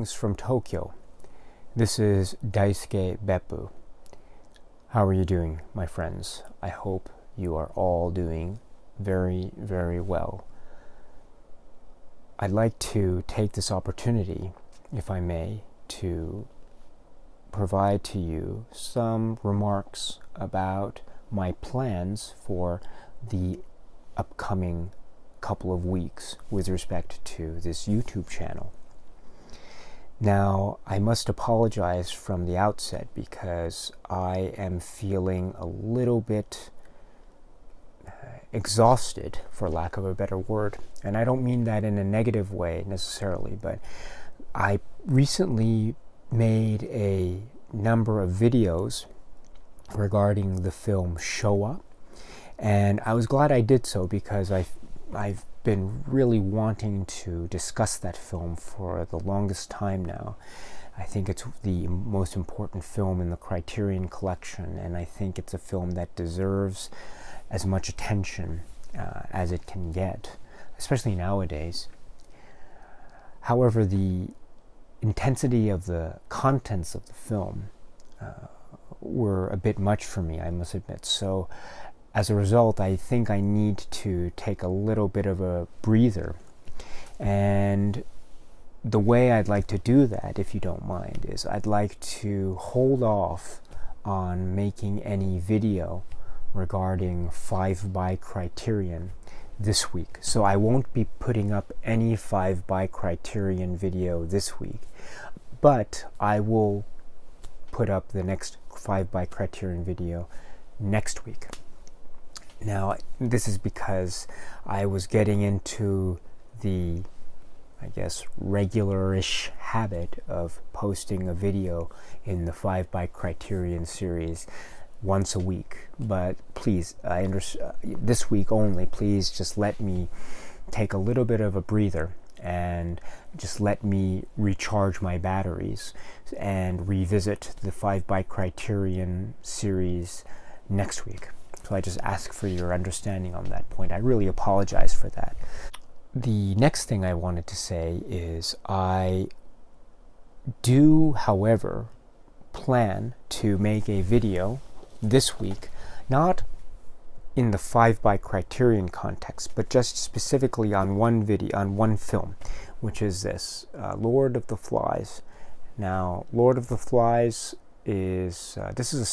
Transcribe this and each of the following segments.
Greetings from Tokyo. This is DBeppu. How are you doing, my friends? I hope you are all doing very, very well. I'd like to take this opportunity, if I may, to provide to you some remarks about my plans for the upcoming couple of weeks with respect to this YouTube channel. Now, I must apologize from the outset because I am feeling a little bit exhausted, for lack of a better word. And I don't mean that in a negative way necessarily, but I recently made a number of videos regarding the film Showa. And I was glad I did so because I've been really wanting to discuss that film for the longest time now. I think it's the most important film in the Criterion Collection, and I think it's a film that deserves as much attention as it can get, especially nowadays. However, the intensity of the contents of the film were a bit much for me, I must admit. So as a result, I think I need to take a little bit of a breather. And the way I'd like to do that, if you don't mind, is I'd like to hold off on making any video regarding 5 by Criterion this week. So I won't be putting up any 5 by Criterion video this week, but I will put up the next 5 by Criterion video next week. Now, this is because I was getting into the, I guess, regular-ish habit of posting a video in the 5 by Criterion series once a week. But please, this week only, please just let me take a little bit of a breather and just let me recharge my batteries and revisit the 5 by Criterion series next week. So I just ask for your understanding on that point. I really apologize for that. The next thing I wanted to say is I do, however, plan to make a video this week, not in the 5 by Criterion context, but just specifically on one video, on one film, which is this, Lord of the Flies. Now, Lord of the Flies is, this is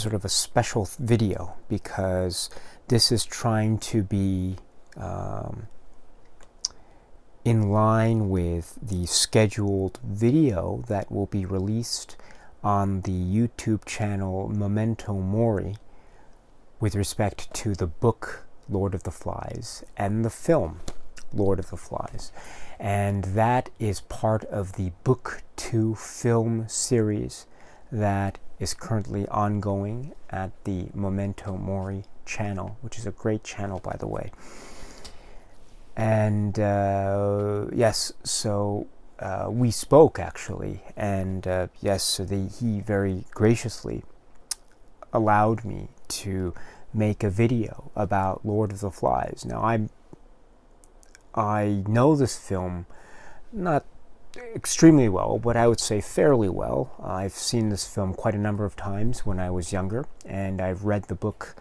sort of a special video because this is trying to be in line with the scheduled video that will be released on the YouTube channel mementomori with respect to the book Lord of the Flies and the film Lord of the Flies. And that is part of the Book to Film series that is currently ongoing at the mementomori channel, which is a great channel, by the way. And yes, so we spoke actually, and yes, so he very graciously allowed me to make a video about Lord of the Flies. Now, I know this film not extremely well, but I would say fairly well. I've seen this film quite a number of times when I was younger, and I've read the book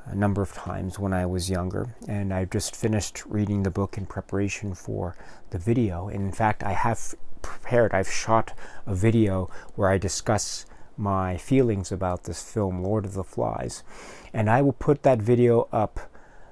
a number of times when I was younger, and I've just finished reading the book in preparation for the video. And in fact, I've shot a video where I discuss my feelings about this film, Lord of the Flies, and I will put that video up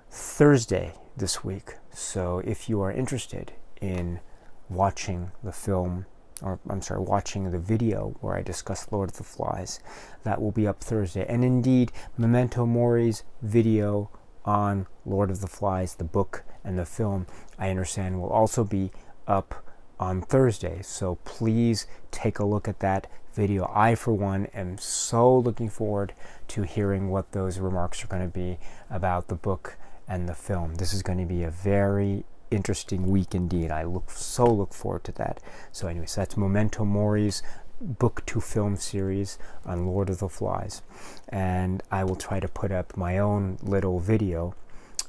Thursday this week. So if you are interested in watching the film, or I'm sorry, watching the video where I discuss Lord of the Flies, that will be up Thursday. And indeed, Memento Mori's video on Lord of the Flies, the book and the film, I understand will also be up on Thursday. So please take a look at that video. I, for one, am so looking forward to hearing what those remarks are going to be about the book and the film. This is going to be a very interesting week indeed. I look forward to that. So anyway, so that's Memento Mori's book to film series on Lord of the Flies, and I will try to put up my own little video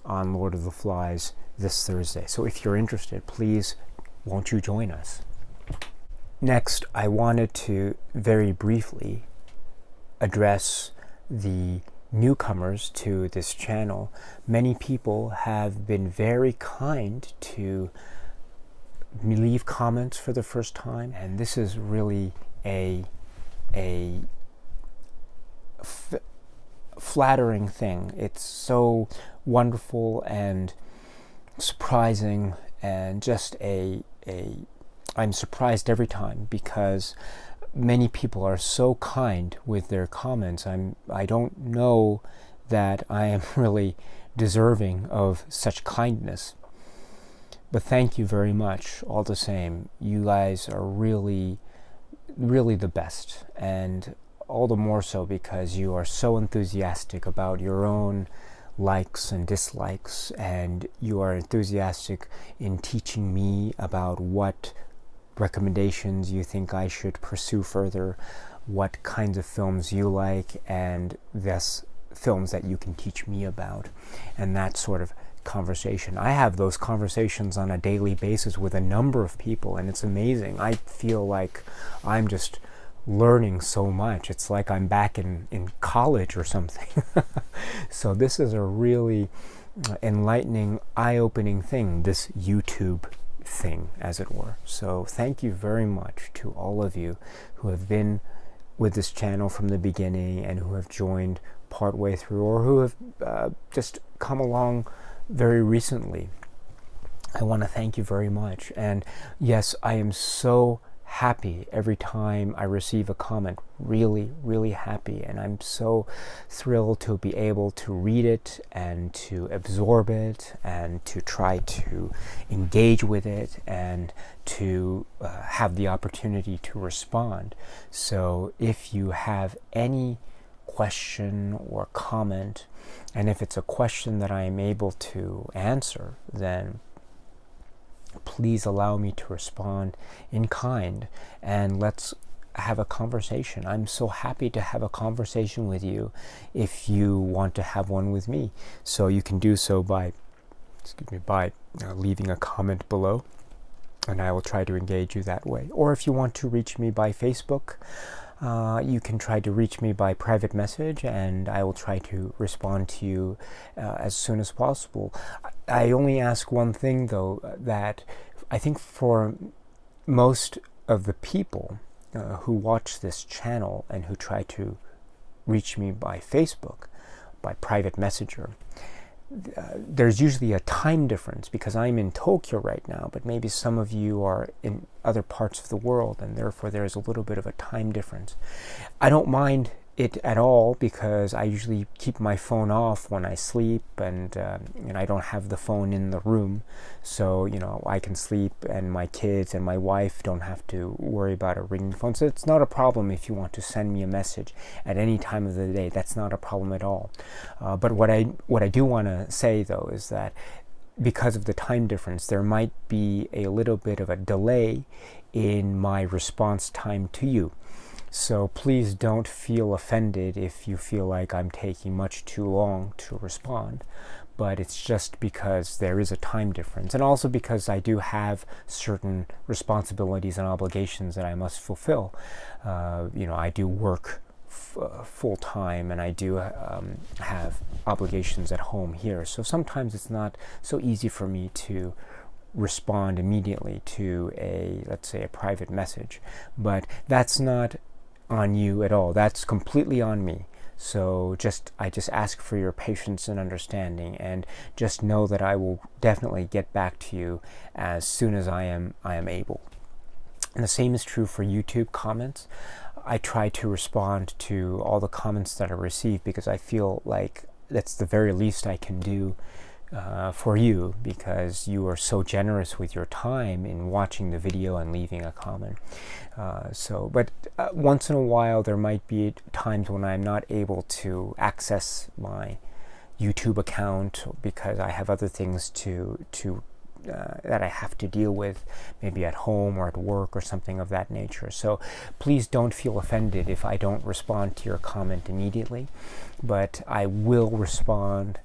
on Lord of the Flies this Thursday. So if you're interested, please won't you join us? Next, I wanted to very briefly address the newcomers to this channel. Many people have been very kind to leave comments for the first time, and this is really a flattering thing. It's so wonderful and surprising, and just I'm surprised every time because many people are so kind with their comments. I don't know that I am really deserving of such kindness, but thank you very much all the same. You guys are really, really the best, and all the more so because you are so enthusiastic about your own likes and dislikes, and you are enthusiastic in teaching me about what recommendations you think I should pursue further, what kinds of films you like, and thus films that you can teach me about, and that sort of conversation. I have those conversations on a daily basis with a number of people, and it's amazing. I feel like I'm just learning so much. It's like I'm back in college or something. So this is a really enlightening, eye-opening thing, this YouTube thing, as it were. So thank you very much to all of you who have been with this channel from the beginning and who have joined partway through, or who have just come along very recently. I want to thank you very much. And yes, I am so happy every time I receive a comment. Really, really happy. And I'm so thrilled to be able to read it and to absorb it and to try to engage with it and to have the opportunity to respond. So if you have any question or comment, and if it's a question that I am able to answer, then please allow me to respond in kind, and let's have a conversation. I'm so happy to have a conversation with you if you want to have one with me. So you can do so by leaving a comment below, and I will try to engage you that way. Or if you want to reach me by Facebook, you can try to reach me by private message, and I will try to respond to you as soon as possible. I only ask one thing, though, that I think for most of the people who watch this channel and who try to reach me by Facebook, by private messenger, there's usually a time difference, because I'm in Tokyo right now, but maybe some of you are in other parts of the world, and therefore there's a little bit of a time difference. I don't mind it at all, because I usually keep my phone off when I sleep, and I don't have the phone in the room, so I can sleep, and my kids and my wife don't have to worry about a ringing phone. So it's not a problem if you want to send me a message at any time of the day. That's not a problem at all. But what I do want to say, though, is that because of the time difference, there might be a little bit of a delay in my response time to you. So please don't feel offended if you feel like I'm taking much too long to respond, but it's just because there is a time difference, and also because I do have certain responsibilities and obligations that I must fulfill. I do work full-time, and I do have obligations at home here, so sometimes it's not so easy for me to respond immediately to let's say a private message. But that's not on you at all. That's completely on me. So I just ask for your patience and understanding, and just know that I will definitely get back to you as soon as I am able. And the same is true for YouTube comments. I try to respond to all the comments that I receive, because I feel like that's the very least I can do for you, because you are so generous with your time in watching the video and leaving a comment. But once in a while there might be times when I'm not able to access my YouTube account because I have other things that I have to deal with, maybe at home or at work or something of that nature. So please don't feel offended if I don't respond to your comment immediately, but I will respond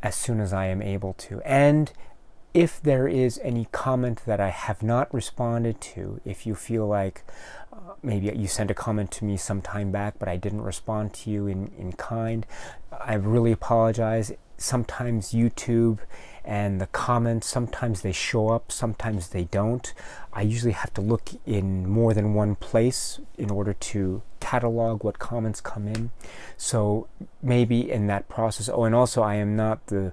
as soon as I am able to. And if there is any comment that I have not responded to, if you feel like maybe you sent a comment to me some time back, but I didn't respond to you in kind, I really apologize. Sometimes YouTube and the comments, sometimes they show up, sometimes they don't. I usually have to look in more than one place in order to catalog what comments come in. So maybe in that process, and also I am not the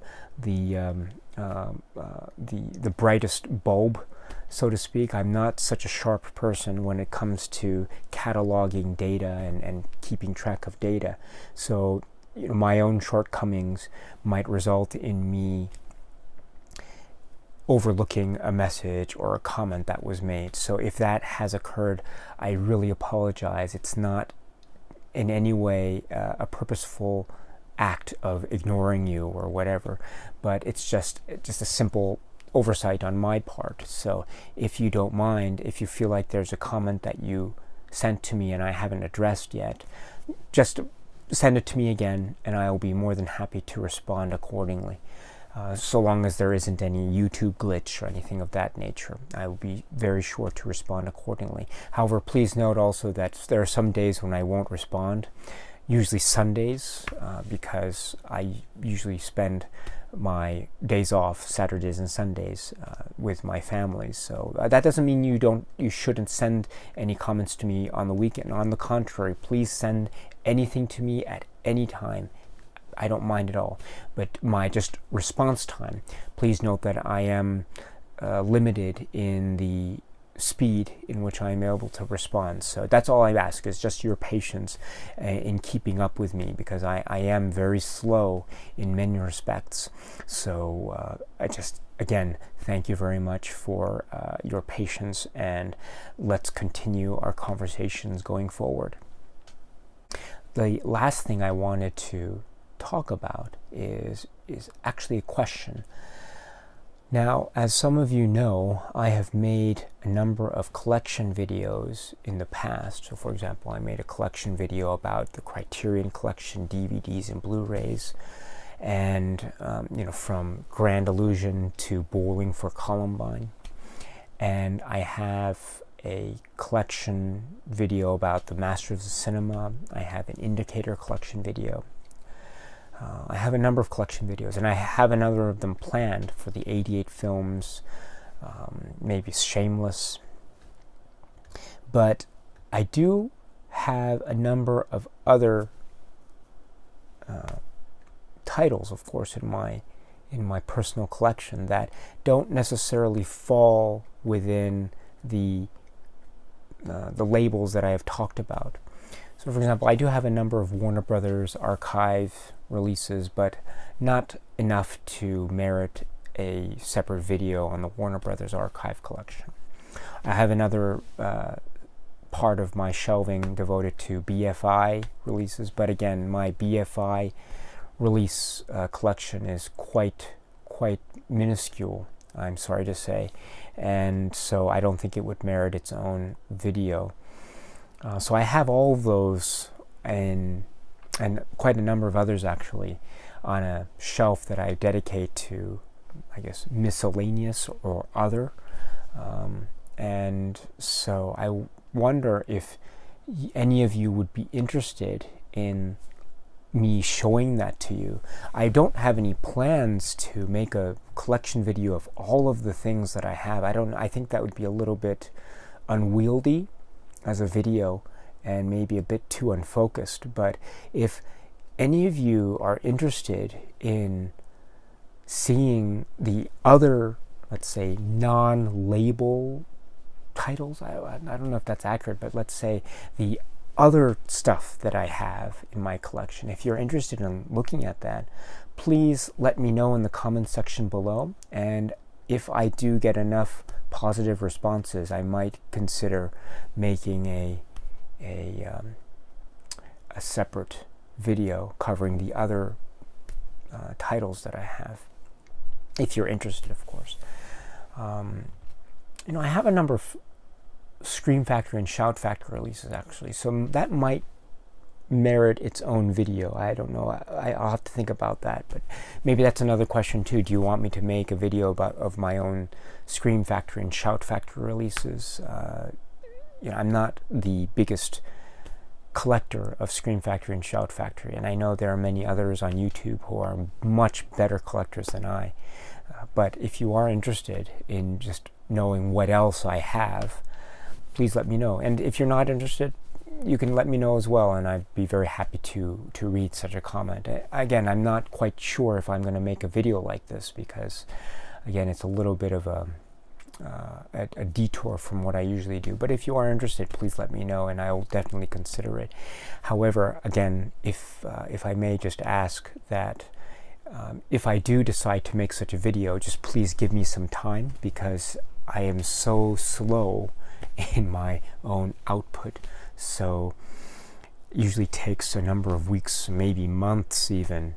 brightest bulb, so to speak. I'm not such a sharp person when it comes to cataloging data and keeping track of data. So my own shortcomings might result in me overlooking a message or a comment that was made. So if that has occurred, I really apologize. It's not in any way a purposeful act of ignoring you or whatever, but it's just a simple oversight on my part. So if you don't mind, if you feel like there's a comment that you sent to me and I haven't addressed yet, just send it to me again and I will be more than happy to respond accordingly. So long as there isn't any YouTube glitch or anything of that nature, I will be very sure to respond accordingly. However, please note also that there are some days when I won't respond, usually Sundays, because I usually spend my days off, Saturdays and Sundays, with my family. So that doesn't mean you shouldn't send any comments to me on the weekend. On the contrary, please send anything to me at any time. I don't mind at all. But my just response time, please note that I am limited in the speed in which I am able to respond. So that's all I ask, is just your patience in keeping up with me, because I am very slow in many respects. So I just, again, thank you very much for your patience, and let's continue our conversations going forward. The last thing I wanted to talk about is actually a question. Now, as some of you know, I have made a number of collection videos in the past. So for example, I made a collection video about the Criterion Collection DVDs and Blu-rays, and from Grand Illusion to Bowling for Columbine. And I have a collection video about the Masters of Cinema. I have an Indicator collection video. I have a number of collection videos, and I have another of them planned for the 88 films, maybe Shameless. But I do have a number of other titles, of course, in my personal collection that don't necessarily fall within the labels that I have talked about. So, for example, I do have a number of Warner Brothers archive releases, but not enough to merit a separate video on the Warner Brothers archive collection. I have another part of my shelving devoted to BFI releases, but again, my BFI release collection is quite minuscule, I'm sorry to say, and so I don't think it would merit its own video. So I have all of those and quite a number of others actually on a shelf that I dedicate to, I guess, miscellaneous or other. And so I wonder if any of you would be interested in me showing that to you. I don't have any plans to make a collection video of all of the things that I have. I think that would be a little bit unwieldy as a video and maybe a bit too unfocused. But if any of you are interested in seeing the other, let's say, non-label titles, I don't know if that's accurate, but let's say the other stuff that I have in my collection, if you're interested in looking at that, please let me know in the comment section below. And if I do get enough positive responses, I might consider making a separate video covering the other titles that I have, if you're interested, of course. I have a number of Scream Factory and Shout Factory releases, actually, so that might merit its own video. I don't know. I'll have to think about that. But maybe that's another question too. Do you want me to make a video of my own Scream Factory and Shout Factory releases? I'm not the biggest collector of Scream Factory and Shout Factory, and I know there are many others on YouTube who are much better collectors than I. But if you are interested in just knowing what else I have, please let me know. And if you're not interested, you can let me know as well, and I'd be very happy to read such a comment. Again, I'm not quite sure if I'm going to make a video like this because, again, it's a little bit of a detour from what I usually do. But if you are interested, please let me know, and I will definitely consider it. However, again, if I may just ask that if I do decide to make such a video, just please give me some time, because I am so slow in my own output. So it usually takes a number of weeks, maybe months even,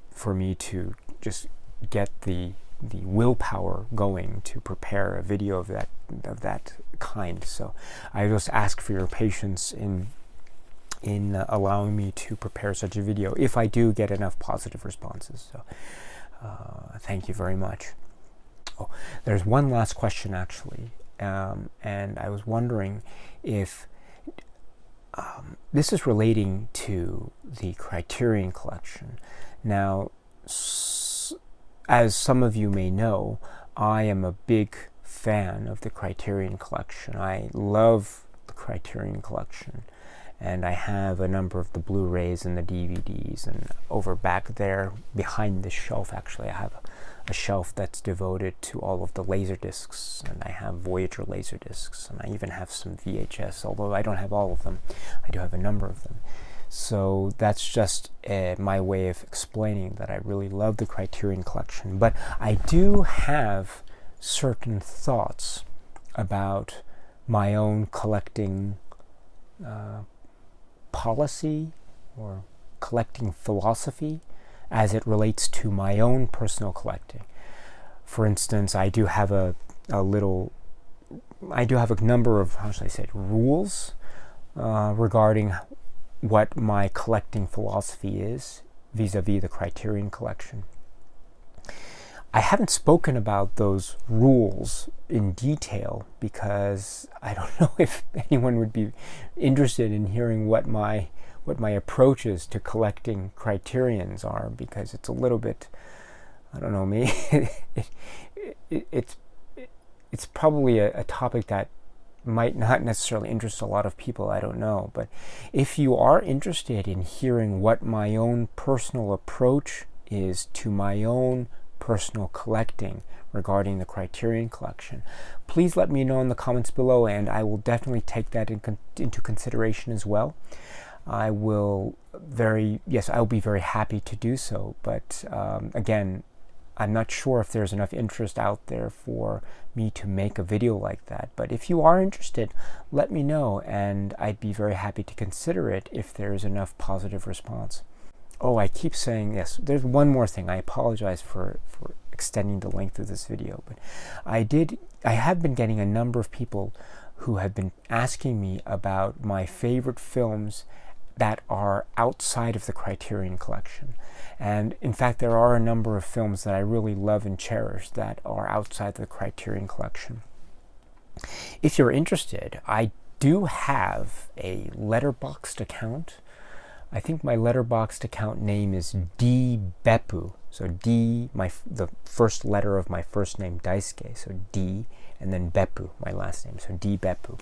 for me to just get the willpower going to prepare a video of that kind. So I just ask for your patience in allowing me to prepare such a video if I do get enough positive responses. So thank you very much. Oh, there's one last question actually, and I was wondering if this is relating to the Criterion Collection. Now, as some of you may know, I am a big fan of the Criterion Collection. I love the Criterion Collection, and I have a number of the Blu-rays and the DVDs, and over back there behind this shelf actually I have a shelf that's devoted to all of the Laserdiscs, and I have Voyager Laserdiscs, and I even have some VHS, although I don't have all of them. I do have a number of them. So that's just my way of explaining that I really love the Criterion Collection. But I do have certain thoughts about my own collecting policy or collecting philosophy as it relates to my own personal collecting. For instance, I do have a number of, how should I say, rules regarding what my collecting philosophy is vis-a-vis the Criterion Collection. I haven't spoken about those rules in detail because I don't know if anyone would be interested in hearing what my approaches to collecting Criterions are, because it's a little bit, I don't know, maybe it's probably a topic that might not necessarily interest a lot of people, I don't know. But if you are interested in hearing what my own personal approach is to my own personal collecting regarding the Criterion Collection, please let me know in the comments below, and I will definitely take that into consideration as well. I will be very happy to do so, but again, I'm not sure if there's enough interest out there for me to make a video like that. But if you are interested, let me know, and I'd be very happy to consider it if there's enough positive response. Oh, I keep saying yes. There's one more thing. I apologize for extending the length of this video, but I have been getting a number of people who have been asking me about my favorite films that are outside of the Criterion Collection. And in fact, there are a number of films that I really love and cherish that are outside the Criterion Collection. If you're interested, I do have a Letterboxd account. I think my Letterboxd account name is DBeppu. So the first letter of my first name, Daisuke, so D, and then Beppu, my last name, so DBeppu.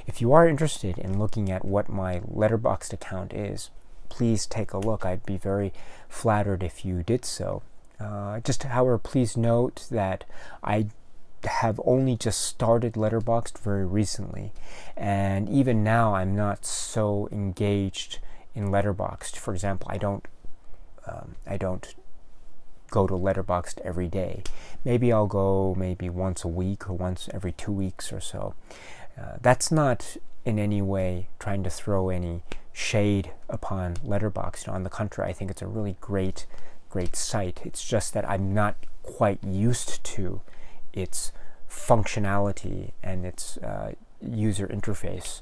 If you are interested in looking at what my Letterboxd account is, please take a look. I'd be very flattered if you did so. However, please note that I have only just started Letterboxd very recently, and even now I'm not so engaged in Letterboxd. For example, I don't go to Letterboxd every day. Maybe I'll go maybe once a week or once every 2 weeks or so. That's not in any way trying to throw any shade upon Letterboxd. On the contrary, I think it's a really great site. It's just that I'm not quite used to its functionality and its user interface.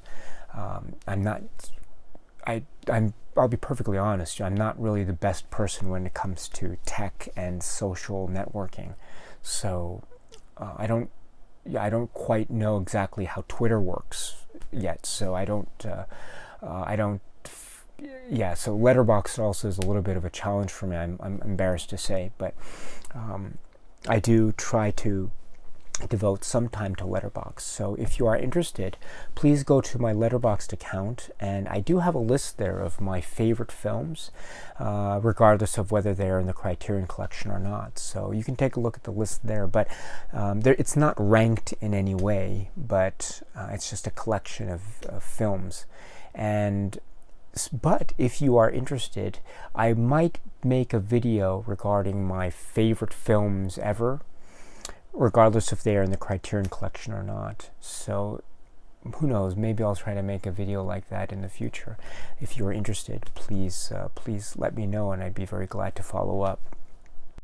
I'll be perfectly honest, I'm not really the best person when it comes to tech and social networking. So I don't quite know exactly how Twitter works yet. So so Letterboxd also is a little bit of a challenge for me. I'm embarrassed to say, but I do try to devote some time to Letterboxd. So if you are interested, please go to my Letterboxd account, and I do have a list there of my favorite films, regardless of whether they're in the Criterion Collection or not. So you can take a look at the list there, but it's not ranked in any way, but it's just a collection of films. But if you are interested, I might make a video regarding my favorite films ever, regardless if they are in the Criterion Collection or not. So who knows, maybe I'll try to make a video like that in the future. If you're interested, please let me know, and I'd be very glad to follow up.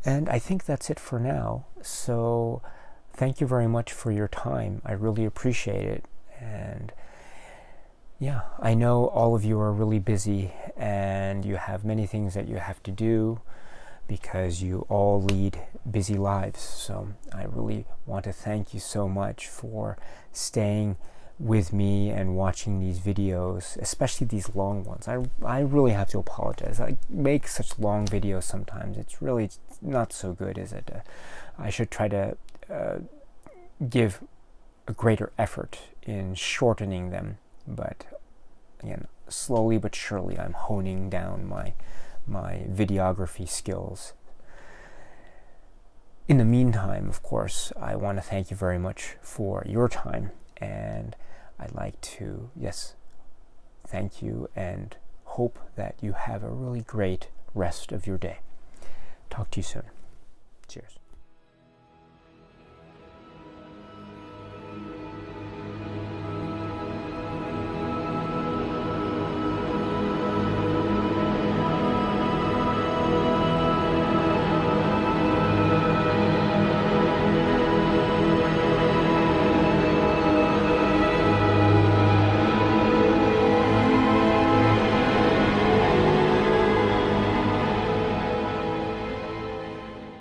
And I think that's it for now. So thank you very much for your time. I really appreciate it. And yeah, I know all of you are really busy and you have many things that you have to do, because you all lead busy lives. So I really want to thank you so much for staying with me and watching these videos, especially these long ones. I really have to apologize. I make such long videos sometimes. It's really not so good, is it? I should try to give a greater effort in shortening them, but again, slowly but surely I'm honing down my videography skills. In the meantime, of course, I want to thank you very much for your time, and I'd like to, thank you and hope that you have a really great rest of your day. Talk to you soon. Cheers.